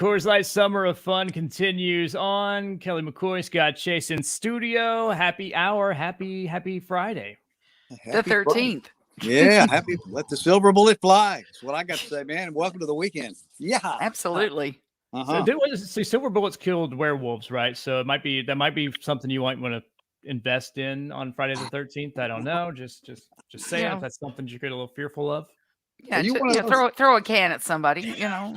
Coors Light Summer of Fun continues on. Kelly McCoy, Scott Chase in studio. Happy hour. Happy Friday. The 13th. Yeah, happy. Let the silver bullet fly. That's what I got to say, man. Welcome to the weekend. Yeah, absolutely. So silver bullets killed werewolves, right? So that might be something you might want to invest in on Friday the 13th. I don't know. Just saying if that's something you're getting a little fearful of. Yeah, throw a can at somebody, you know.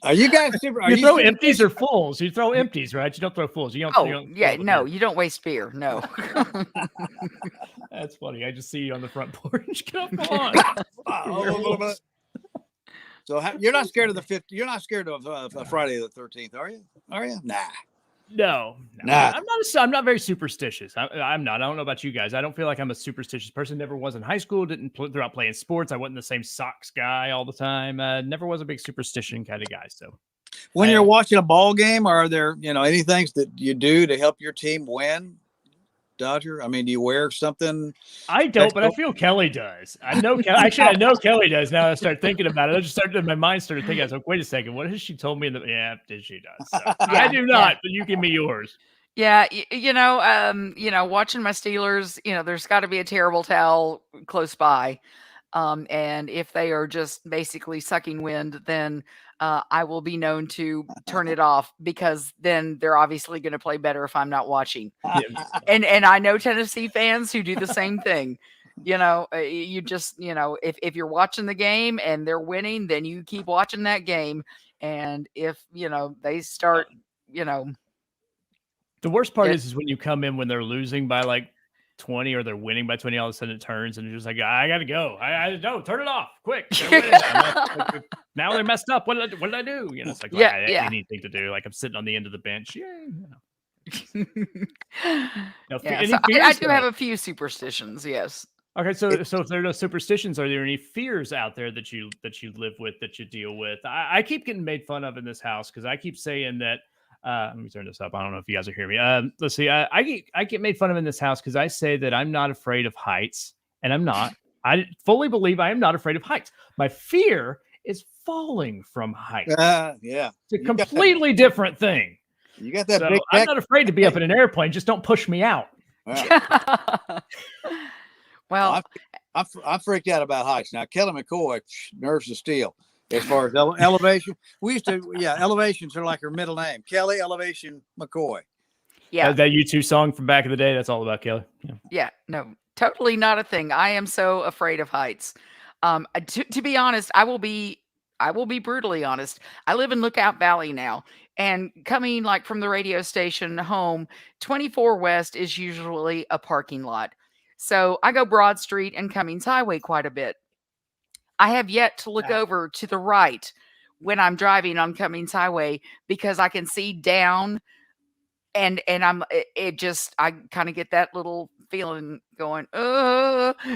Are you guys super? You throw empties or fulls? You throw empties, right? You don't throw fulls. You don't. You don't waste beer. No. That's funny. I just see you on the front porch. Come on. So you're not scared of the 50? You're not scared of Friday the 13th, are you? Are you? Nah. No. I'm not very superstitious. I'm not. I don't know about you guys. I don't feel like I'm a superstitious person. Never was in high school. Didn't throughout playing sports. I wasn't the same socks guy all the time. Never was a big superstition kind of guy. So, when you're watching a ball game, are there any things that you do to help your team win? Dodger? I mean, do you wear something? I don't, but I feel Kelly does. I know. Actually, I know Kelly does. Now I start thinking about it. My mind started thinking. I was like, wait a second. What has she told me? She does. So, I do not. But you give me yours. Yeah, watching my Steelers. There's got to be a terrible towel close by, and if they are just basically sucking wind, then I will be known to turn it off, because then they're obviously going to play better if I'm not watching. And I know Tennessee fans who do the same thing. You just, if you're watching the game and they're winning, then you keep watching that game. And if, they start, The worst part is when you come in when they're losing by like 20 or they're winning by 20, all of a sudden it turns and you're just like, I gotta go. I don't turn it off quick. Now they're messed up. What did I do? It's like, I had anything to do. Like I'm sitting on the end of the bench. I do have a few superstitions. Yes. Okay, so if there are no superstitions, are there any fears out there that you live with, that you deal with? I keep getting made fun of in this house because I keep saying that. Let me turn this up. I don't know if you guys are hearing me. Let's see. I get made fun of in this house because I say that I'm not afraid of heights, and I'm not. I fully believe I am not afraid of heights. My fear is falling from heights. Yeah, it's a completely different thing. You got that. So I'm not afraid to be up in an airplane. Just don't push me out. Well, I'm freaked out about heights. Now, Kelly McCoy, nerves of steel. As far as elevation, we used to, elevations are like her middle name, Kelly Elevation McCoy. Yeah, that U2 song from back in the day. That's all about Kelly. Yeah, no, totally not a thing. I am so afraid of heights. To be honest, I will be brutally honest. I live in Lookout Valley now, and coming like from the radio station home, 24 West is usually a parking lot. So I go Broad Street and Cummings Highway quite a bit. I have yet to look over to the right when I'm driving on Cummings Highway, because I can see down, and I kind of get that little feeling going,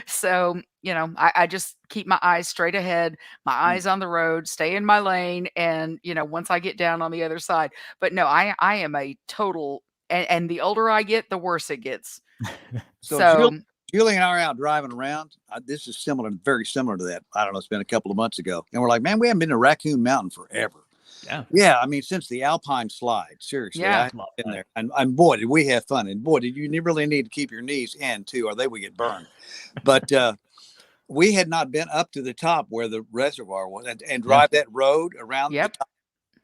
so, I just keep my eyes straight ahead, my eyes on the road, stay in my lane. And, once I get down on the other side, but no, I am a total, and the older I get, the worse it gets. So Julie and I are out driving around. This is very similar to that. I don't know. It's been a couple of months ago. And we're like, man, we haven't been to Raccoon Mountain forever. Yeah. I mean, since the Alpine slide, seriously, I've been there. And boy, did we have fun. And boy, did you really need to keep your knees in too, or they would get burned. But we had not been up to the top where the reservoir was, and drive that road around the top,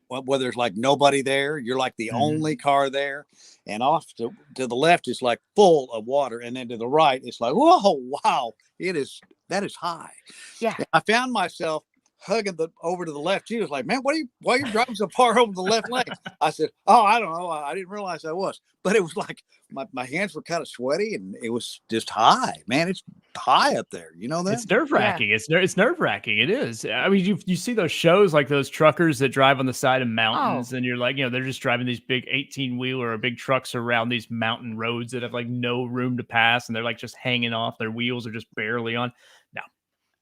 where there's like nobody there. You're like the only car there. And off to the left is like full of water. And then to the right, it's like, whoa, wow. That is high. Yeah. I found myself hugging over to the left. She was like, man, why are you driving so far over the left lane? I said, I don't know. I didn't realize I was. But it was like my hands were kind of sweaty, and it was just high. Man, it's high up there. You know that? It's nerve-wracking. Yeah. It's nerve-wracking. It is. I mean, you see those shows, like those truckers that drive on the side of mountains, and you're like, they're just driving these big 18-wheeler or big trucks around these mountain roads that have like no room to pass, and they're like just hanging off. Their wheels are just barely on. No.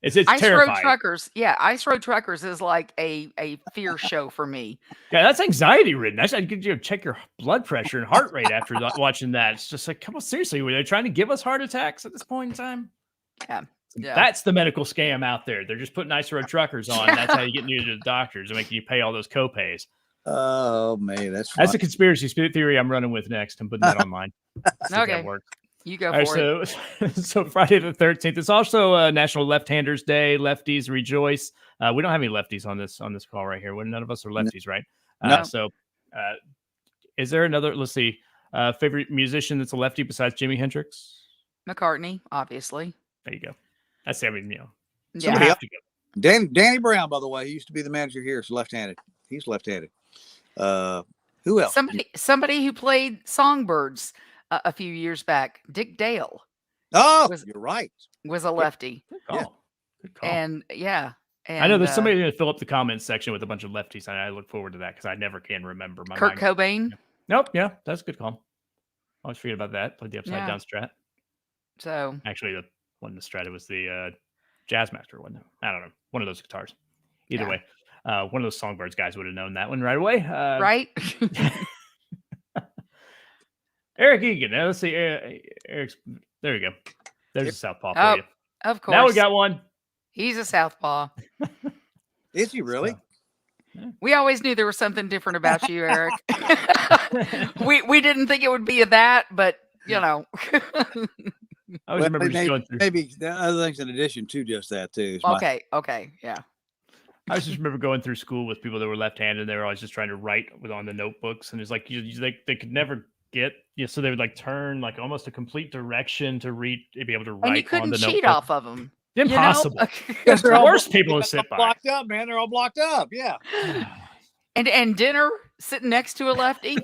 It's Ice terrifying. Road Truckers. Yeah, Ice Road Truckers is like a fear show for me. Yeah, that's anxiety ridden. I should get you to check your blood pressure and heart rate after watching that. It's just like, come on, seriously, were they trying to give us heart attacks at this point in time? Yeah. That's the medical scam out there. They're just putting ice road truckers on. That's how you get near to the doctors and making you pay all those copays. Oh man, that's a conspiracy theory I'm running with next. I'm putting that online. Okay, you go for it. So Friday the 13th. It's also National Left-Handers Day. Lefties rejoice. We don't have any lefties on this call right here. None of us are lefties, right? No. So, is there another? Let's see. Favorite musician that's a lefty besides Jimi Hendrix? McCartney, obviously. There you go. That's somebody Yeah. have to go. Danny Brown, by the way, he used to be the manager here. Is left-handed. He's left-handed. Who else? Somebody who played Songbirds a few years back. Dick Dale. Oh, you're right. Was a lefty. Good call. Yeah. Good call. And I know there's somebody going to fill up the comments section with a bunch of lefties, and I look forward to that because I never can remember. Kurt Cobain. Nope. Yeah, that's a good call. I always forget about that. Played the upside down strat. So actually, the one the strat was the Jazzmaster one. I don't know, one of those guitars. Either way, one of those Songbirds guys would have known that one right away. Right. Eric Egan. Now let's see. Eric's. There you go. There's a southpaw for you. Of course. Now we got one. He's a southpaw. Is he really? We always knew there was something different about you, Eric. we didn't think it would be that, but you know. I always remember just going through. Maybe the other things in addition to just that too. Okay, yeah. I just remember going through school with people that were left-handed. They were always just trying to write on the notebooks, and it's like they could never get. So they would like turn like almost a complete direction to read, to be able to write. And you couldn't on the cheat notebook. Off of them. Impossible. Because they're the worst people to sit by. Blocked up, man. They're all blocked up. Yeah. And dinner sitting next to a lefty.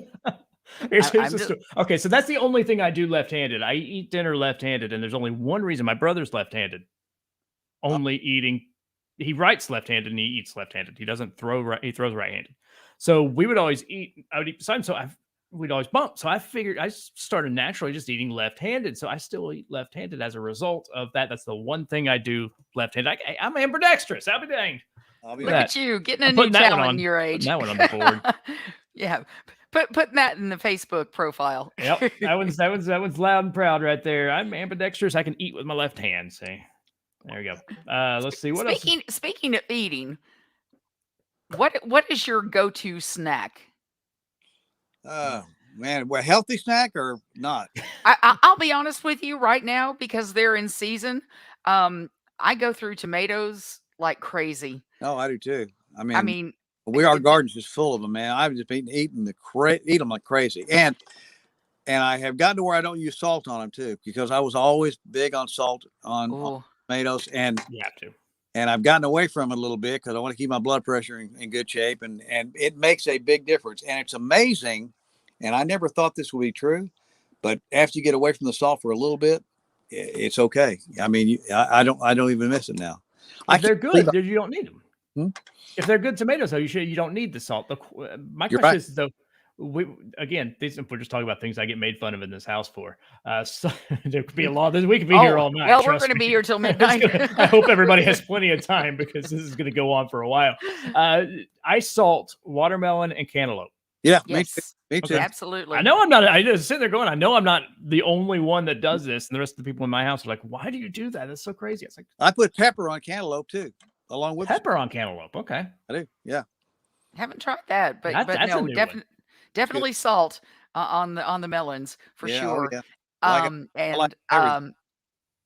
Okay, so that's the only thing I do left-handed. I eat dinner left-handed, and there's only one reason. My brother's left-handed. Only eating. He writes left-handed and he eats left-handed. He doesn't throw right. He throws right-handed. So we would always eat. I would eat beside him. So we'd always bump. So I figured I started naturally just eating left-handed. So I still eat left-handed as a result of that. That's the one thing I do left-handed. I'm ambidextrous. I'll be danged. Look at you getting a new talent your age. That one on the board. Yeah. Putting that in the Facebook profile. Yep. That one's loud and proud right there. I'm ambidextrous. I can eat with my left hand. See, there we go. Let's see what else. Speaking of eating, what is your go-to snack? Man, well, healthy snack or not? I'll be honest with you right now because they're in season. I go through tomatoes like crazy. Oh, I do too. I mean, our garden's just full of them, man. I've just been eating them like crazy, and I have gotten to where I don't use salt on them too, because I was always big on salt on tomatoes, and you have to. And I've gotten away from it a little bit because I want to keep my blood pressure in good shape, and it makes a big difference, and it's amazing. And I never thought this would be true, but after you get away from the salt for a little bit, it's okay. I mean, I don't even miss it now. If they're good, you don't need them. If they're good tomatoes, though, you don't need the salt. My question is, though, we're just talking about things I get made fun of in this house for. So there could be a lot. We could be here all night. Well, we're going to be here till midnight. I hope everybody has plenty of time because this is going to go on for a while. I salt watermelon and cantaloupe. Yeah, yes. Me too. Okay. Absolutely. I know I'm not. I just sit there going, I know I'm not the only one that does this, and the rest of the people in my house are like, "Why do you do that? That's so crazy." It's like I put pepper on cantaloupe too, along with pepper on cantaloupe. Okay, I do. Yeah, haven't tried that, but that's no, definitely salt on the melons for sure.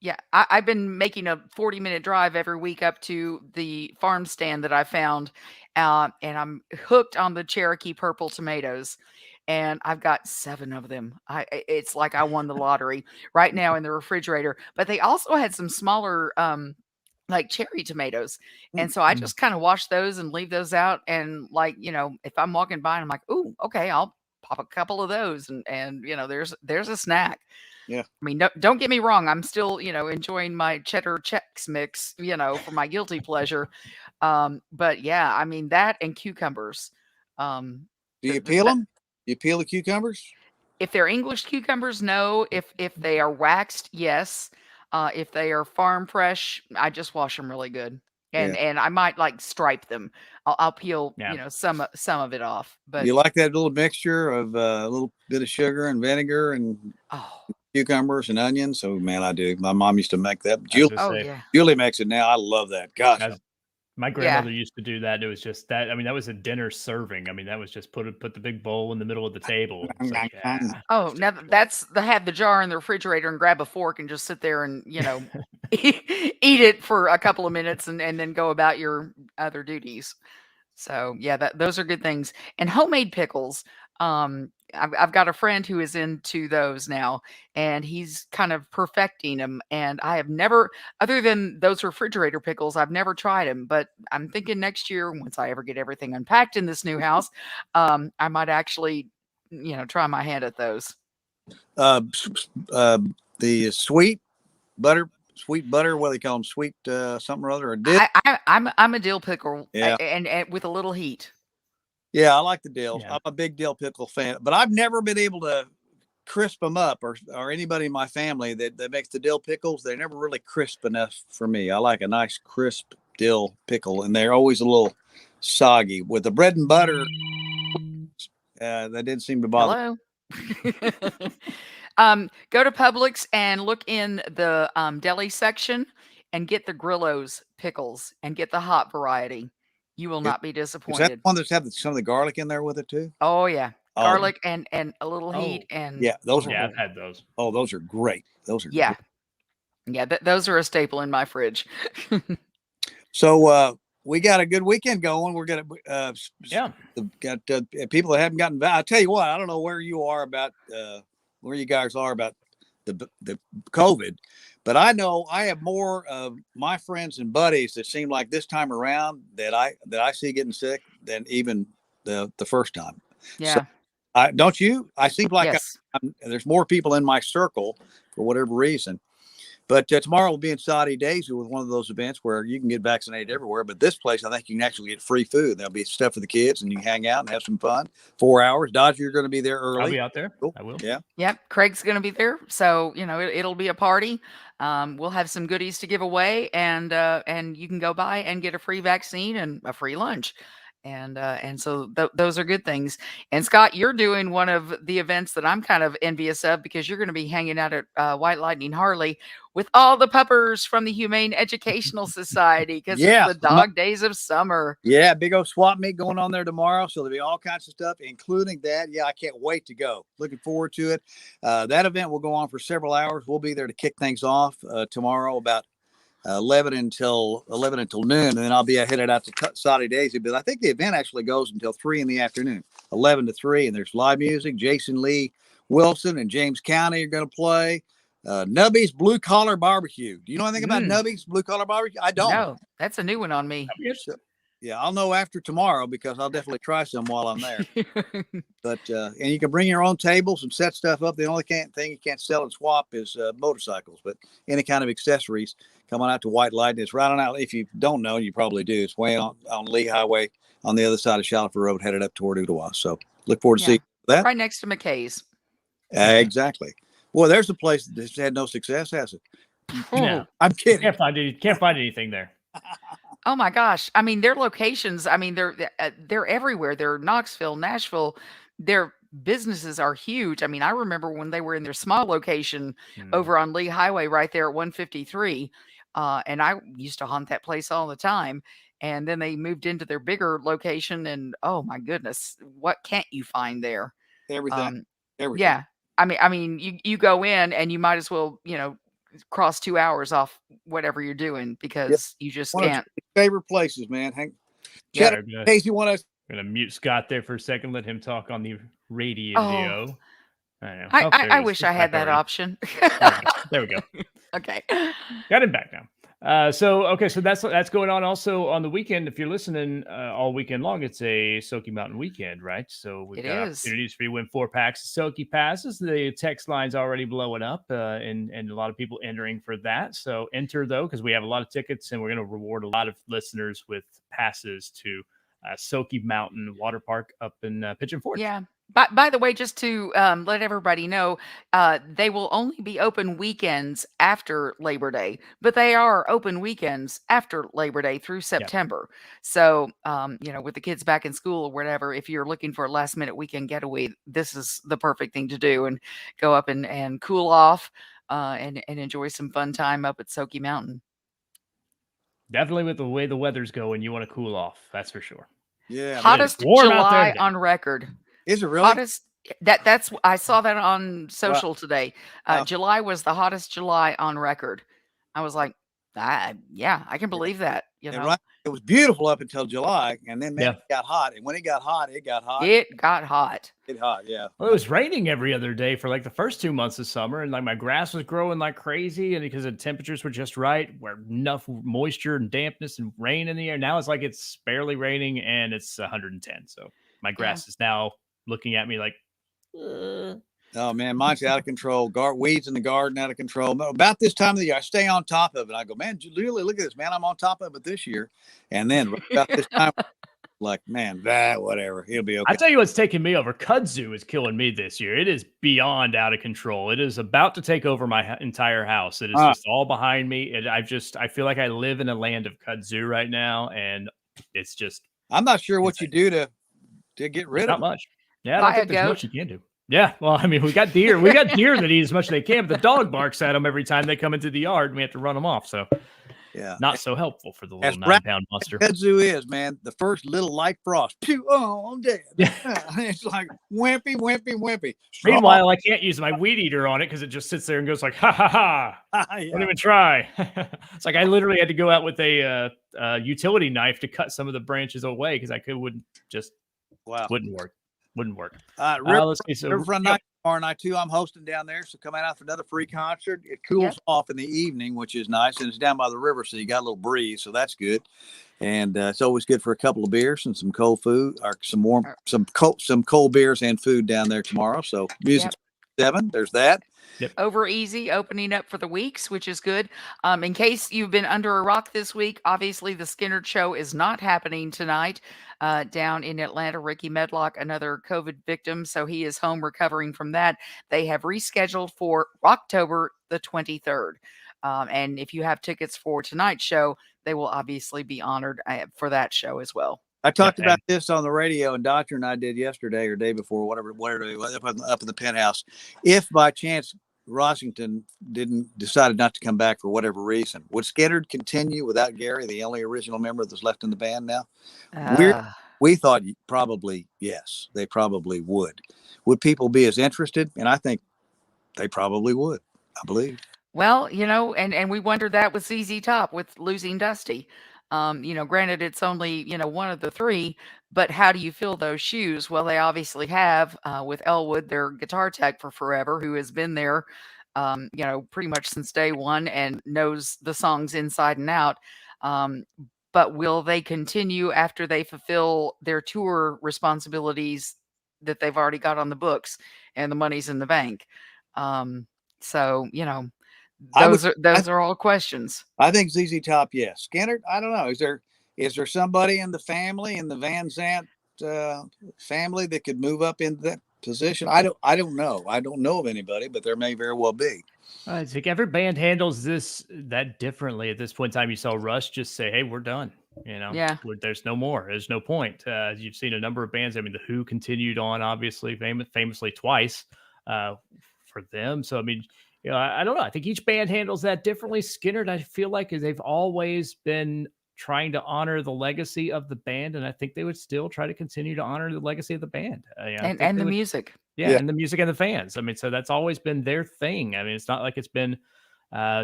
Yeah, I've been making a 40-minute drive every week up to the farm stand that I found, and I'm hooked on the Cherokee purple tomatoes, and I've got 7 of them. It's like I won the lottery right now in the refrigerator. But they also had some smaller, like cherry tomatoes, and so I just kind of wash those and leave those out. And like if I'm walking by and I'm like, "Ooh, okay, I'll pop a couple of those," and there's a snack. Yeah. I mean, don't get me wrong. I'm still, enjoying my cheddar Chex mix, for my guilty pleasure. But yeah, I mean that and cucumbers. Do you peel them? You peel the cucumbers? If they're English cucumbers, no. If they are waxed, yes. If they are farm fresh, I just wash them really good. And I might like stripe them. I'll peel, some of it off. But you like that little mixture of a little bit of sugar and vinegar and cucumbers and onions. So man, I do. My mom used to make that. Oh yeah. Julie makes it now. I love that. Gosh. My grandmother used to do that. It was just that. I mean, that was a dinner serving. I mean, that was just put the big bowl in the middle of the table. Like, oh, now that's they have the jar in the refrigerator and grab a fork and just sit there and eat it for a couple of minutes and then go about your other duties. So yeah, those are good things. And homemade pickles. I've got a friend who is into those now, and he's kind of perfecting them. And I have never, other than those refrigerator pickles, I've never tried them. But I'm thinking next year, once I ever get everything unpacked in this new house, I might actually, try my hand at those. The sweet butter, what do they call them? Sweet something or other, or dill? I'm a dill pickle, Yeah. and with a little heat. Yeah, I like the dills. Yeah. I'm a big dill pickle fan, but I've never been able to crisp them up, or anybody in my family that makes the dill pickles. They're never really crisp enough for me. I like a nice crisp dill pickle, and they're always a little soggy. With the bread and butter, that didn't seem to bother. Hello. Go to Publix and look in the deli section and get the Grillo's pickles and get the hot variety. You will not be Is that disappointed. one that's have some of the garlic in there with it too? Oh yeah, garlic and a little heat and yeah, those are. I've had those. Oh, those are great. Those are yeah, great. yeah. Those are a staple in my fridge. So we got a good weekend going. We're gonna got people that haven't gotten. I tell you what, I don't know where you are about where you guys are about the COVID, but I know I have more of my friends and buddies that seem like this time around that I see getting sick than even the first time. Yeah. So, don't you? I seem like yes. there's more people in my circle for whatever reason. But tomorrow we'll be in Saudi Daisy with one of those events where you can get vaccinated everywhere. But this place, I think you can actually get free food. There'll be stuff for the kids, and you can hang out and have some fun. 4 hours. Dodger, you're going to be there early. I'll be out there. Cool. I will. Yeah. Yep. Craig's going to be there, so it'll be a party. We'll have some goodies to give away, and you can go by and get a free vaccine and a free lunch. And so those are good things. And Scott, you're doing one of the events that I'm kind of envious of because you're going to be hanging out at White Lightning Harley with all the puppers from the Humane Educational Society because it's the dog days of summer. Yeah, big old swap meet going on there tomorrow. So there'll be all kinds of stuff, including that. Yeah, I can't wait to go. Looking forward to it. That event will go on for several hours. We'll be there to kick things off tomorrow about 11 until noon, and then I'll be headed out to Saudi Daisy. But I think the event actually goes until 3 in the afternoon, 11 to 3, and there's live music. Jason Lee Wilson and James County are going to play. Nubby's Blue Collar Barbecue. Do you know anything about Nubby's Blue Collar Barbecue? I don't. No, that's a new one on me. So, yeah, I'll know after tomorrow because I'll definitely try some while I'm there. But and you can bring your own tables and set stuff up. The only thing you can't sell and swap is motorcycles, but any kind of accessories. Come on out to White Lightning. It's right on out. If you don't know, you probably do. It's way on Lee Highway on the other side of Shallowford Road, headed up toward Ottawa. So look forward to seeing that. Right next to McKay's. Exactly. Well, there's a place that's had no success, has it? No, I'm kidding. Can't find anything there. Oh my gosh. I mean, their locations, I mean, they're everywhere. They're Knoxville, Nashville. Their businesses are huge. I mean, I remember when they were in their small location over on Lee Highway right there at 153. And I used to haunt that place all the time. And then they moved into their bigger location and oh my goodness, what can't you find there? Everything. Yeah. I mean, you go in and you might as well, cross 2 hours off whatever you're doing because you just can't. Favorite places, man. KZ106. I'm gonna mute Scott there for a second. Let him talk on the radio. I wish I had that option. There we go. Okay. Got him back now. So that's going on also on the weekend. If you're listening all weekend long, it's a Soaky Mountain weekend, right? So we've got opportunities for you to win 4 packs of Soaky passes. The text line's already blowing up, and a lot of people entering for that. So enter though, because we have a lot of tickets, and we're going to reward a lot of listeners with passes to Soaky Mountain Water Park up in Pigeon Forge. Yeah. By the way, just to let everybody know, they will only be open weekends after Labor Day, but they are open weekends after Labor Day through Yeah. September. So, with the kids back in school or whatever, if you're looking for a last minute weekend getaway, this is the perfect thing to do and go up and cool off and enjoy some fun time up at Soaky Mountain. Definitely with the way the weather's going, you want to cool off. That's for sure. Yeah. Hottest warm out there July today. on record. Is it really? Hottest. That's I saw that on social today. July was the hottest July on record. I was like, yeah, I can believe that. Right. It was beautiful up until July, and then it got hot. And when it got hot, it got hot. It got hot. Yeah. Well, it was raining every other day for like the first 2 months of summer, and like my grass was growing like crazy, and because the temperatures were just right, where enough moisture and dampness and rain in the air. Now it's like it's barely raining and it's 110. So my grass is now looking at me like, oh man, mine's out of control. Weeds in the garden out of control. About this time of the year, I stay on top of it. I go, man, really look at this, man. I'm on top of it this year. And then about this time, like, man, whatever. It'll be okay. I'll tell you what's taking me over. Kudzu is killing me this year. It is beyond out of control. It is about to take over my entire house. It is just all behind me. And I feel like I live in a land of kudzu right now. And it's just, I'm not sure what you do to get rid of it. Not much. Yeah, I don't think there's much you can do. Yeah, well, I mean, we got deer. We got deer that eat as much as they can, but the dog barks at them every time they come into the yard, and we have to run them off. So, yeah, not so helpful for the little 9-pound monster. Kudzu is, man, the first little light frost. I'm dead. Yeah. It's like wimpy. Meanwhile, I can't use my weed eater on it because it just sits there and goes like, ha ha ha. Don't even try. It's like I literally had to go out with a utility knife to cut some of the branches away because wouldn't work. Wouldn't work. Let's see. So Riverfront Night tomorrow night too. I'm hosting down there, so come out for another free concert. It cools off in the evening, which is nice, and it's down by the river, so you got a little breeze, so that's good. And it's always good for a couple of beers and some cold food, or some cold beers and food down there tomorrow. So music 7. There's that. Over Easy opening up for the weeks, which is good. In case you've been under a rock this week, obviously the Skynyrd show is not happening tonight down in Atlanta. Ricky Medlock, another COVID victim, so he is home recovering from that. They have rescheduled for October the 23rd. And if you have tickets for tonight's show, they will obviously be honored for that show as well. I talked about this on the radio, and Doctor and I did yesterday or day before, whatever up in the penthouse. If by chance Rossington decided not to come back for whatever reason, would Skynyrd continue without Gary, the only original member that's left in the band now? We thought probably yes, they probably would. Would people be as interested? And I think they probably would. I believe. Well, and we wondered that with ZZ Top with losing Dusty. Granted, it's only, one of the 3, but how do you fill those shoes? Well, they obviously have with Elwood, their guitar tech for forever, who has been there, pretty much since day one and knows the songs inside and out. But will they continue after they fulfill their tour responsibilities that they've already got on the books and the money's in the bank? So, those are all questions. I think ZZ Top, yes. Skynyrd, I don't know. Is there somebody in the family, in the Van Zant family, that could move up into that position? I don't know. I don't know of anybody, but there may very well be. I think every band handles that differently. At this point in time, you saw Rush just say, "Hey, we're done." There's no more. There's no point. You've seen a number of bands. I mean, the Who continued on, obviously, famously twice for them. So I mean. I don't know. I think each band handles that differently. Skynyrd, I feel like they've always been trying to honor the legacy of the band, and I think they would still try to continue to honor the legacy of the band and the music. And the music and the fans. I mean, so that's always been their thing. I mean, it's not like it's been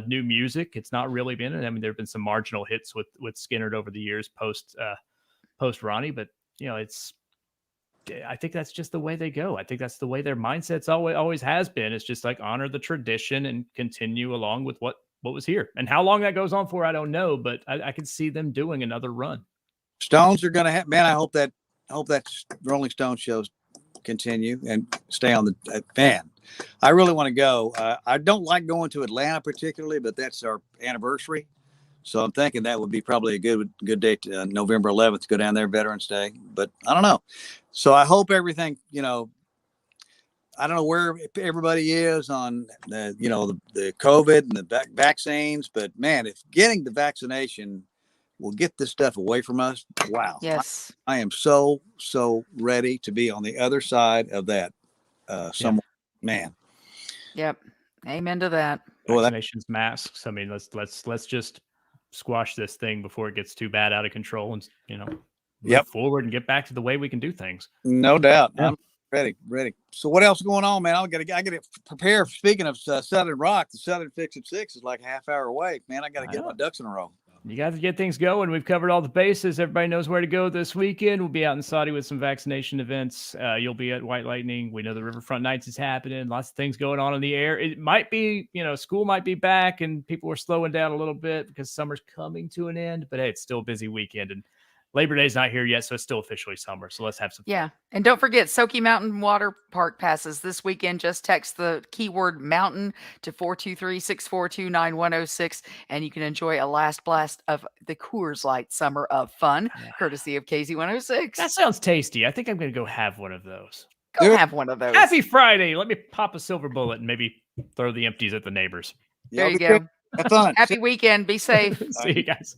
new music. It's not really been. I mean, there have been some marginal hits with Skynyrd over the years post Ronnie, but I think that's just the way they go. I think that's the way their mindset's always has been. It's just like honor the tradition and continue along with what was here. And how long that goes on for, I don't know, but I can see them doing another run. Stones are going to have, man, I hope that Rolling Stones shows continue and stay on the fan. I really want to go. I don't like going to Atlanta particularly, but that's our anniversary. So I'm thinking that would be probably a good date, November 11th, to go down there, Veterans Day. But I don't know. So I hope everything, I don't know where everybody is on the, the COVID and the vaccines, but man, if getting the vaccination will get this stuff away from us, wow. Yes. I am so ready to be on the other side of that. Man. Yep. Amen to that. Vaccinations, masks. I mean, let's just squash this thing before it gets too bad out of control, and move forward and get back to the way we can do things. No doubt. Yeah. I'm ready. So what else is going on, man? I got to prepare. Speaking of Southern Rock, the Southern Fix at 6 is like a half hour away. Man, I got to get my ducks in a row. You got to get things going. We've covered all the bases. Everybody knows where to go this weekend. We'll be out in Saudi with some vaccination events. You'll be at White Lightning. We know the Riverfront Nights is happening. Lots of things going on in the air. It might be, school might be back and people are slowing down a little bit because summer's coming to an end. But hey, it's still a busy weekend. And Labor Day's not here yet, so it's still officially summer. So let's have some fun. Yeah. And don't forget, Soaky Mountain Water Park passes this weekend. Just text the keyword mountain to 423-642-9106, and you can enjoy a last blast of the Coors Light Summer of Fun, courtesy of KZ106. That sounds tasty. I think I'm going to go have one of those. Go have one of those. Happy Friday. Let me pop a silver bullet and maybe throw the empties at the neighbors. There you go. Have fun. Happy weekend. Be safe. See you guys.